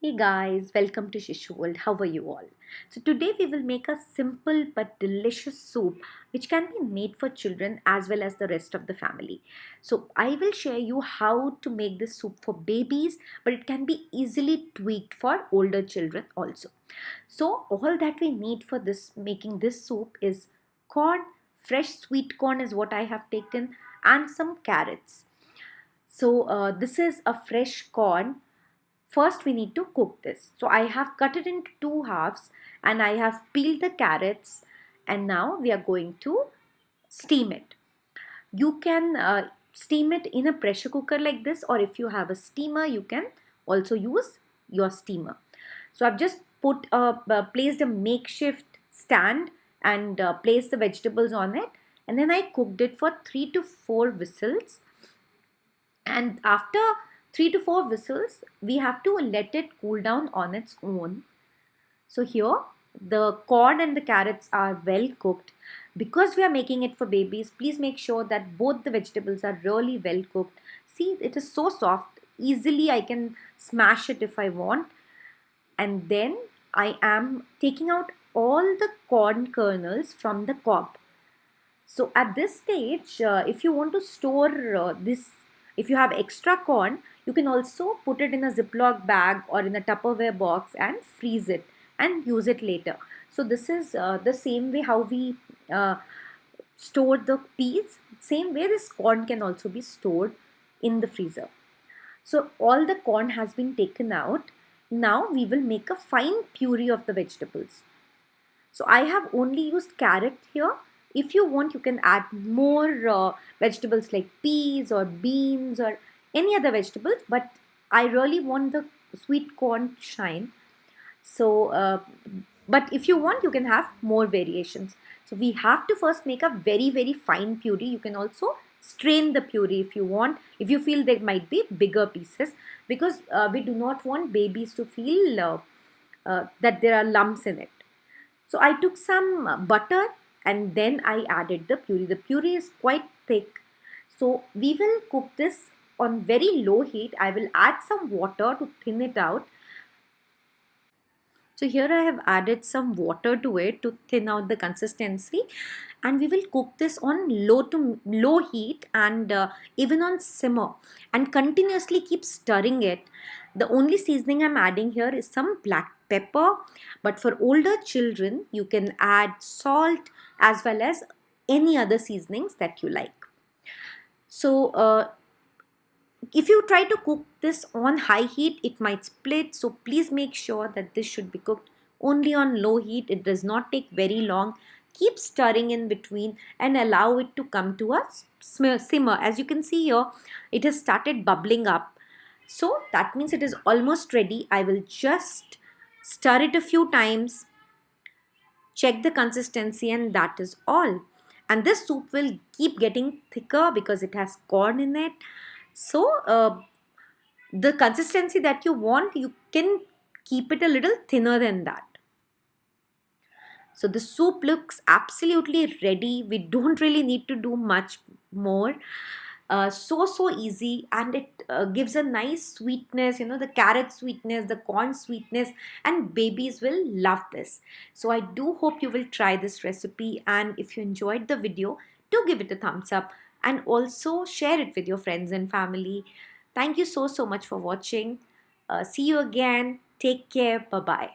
Hey guys, welcome to Shishu World. How are you all? So today we will make a simple but delicious soup which can be made for children as well as the rest of the family. So I will share you how to make this soup for babies, but it can be easily tweaked for older children also. So all that we need for this making this soup is corn, fresh sweet corn is what I have taken, and some carrots. So this is a fresh corn. First, we need to cook this. So I have cut it into two halves and I have peeled the carrots, and now we are going to steam it. You can steam it in a pressure cooker like this, or if you have a steamer, you can also use your steamer. So I've just placed a makeshift stand and placed the vegetables on it, and then I cooked it for 3 to 4 whistles, and after 3 to 4 whistles we have to let it cool down on its own. So here the corn and the carrots are well cooked. Because we are making it for babies, please make sure that both the vegetables are really well cooked. See, it is so soft, easily I can smash it if I want. And then I am taking out all the corn kernels from the cob. So at this stage, if you want to store if you have extra corn, you can also put it in a Ziploc bag or in a Tupperware box and freeze it and use it later. So this is the same way how we uh, store the peas. Same way this corn can also be stored in the freezer. So all the corn has been taken out. Now we will make a fine puree of the vegetables. So I have only used carrot here. If you want, you can add more vegetables like peas or beans or any other vegetables. But I really want the sweet corn to shine. So, but if you want, you can have more variations. So we have to first make a very fine puree. You can also strain the puree if you want. If you feel there might be bigger pieces, because we do not want babies to feel that there are lumps in it. So I took some butter and then I added the puree. The puree is quite thick. So we will cook this on very low heat. I will add some water to thin it out. So here I have added some water to it to thin out the consistency, and we will cook this on low heat and even on simmer, and continuously keep stirring it. The only seasoning I'm adding here is some black pepper, but for older children you can add salt as well as any other seasonings that you like. So if you try to cook this on high heat, it might split. So please make sure that this should be cooked only on low heat. It does not take very long. Keep stirring in between and allow it to come to a simmer. As you can see here, it has started bubbling up. So that means it is almost ready. I will just stir it a few times, check the consistency, and that is all. And this soup will keep getting thicker because it has corn in it. So the consistency that you want, you can keep it a little thinner than that. So the soup looks absolutely ready. We don't really need to do much more. So easy, and it gives a nice sweetness, the carrot sweetness, the corn sweetness, and babies will love this. So I do hope you will try this recipe, and if you enjoyed the video, do give it a thumbs up and also share it with your friends and family. Thank you so much for watching. See you again. Take care. Bye bye.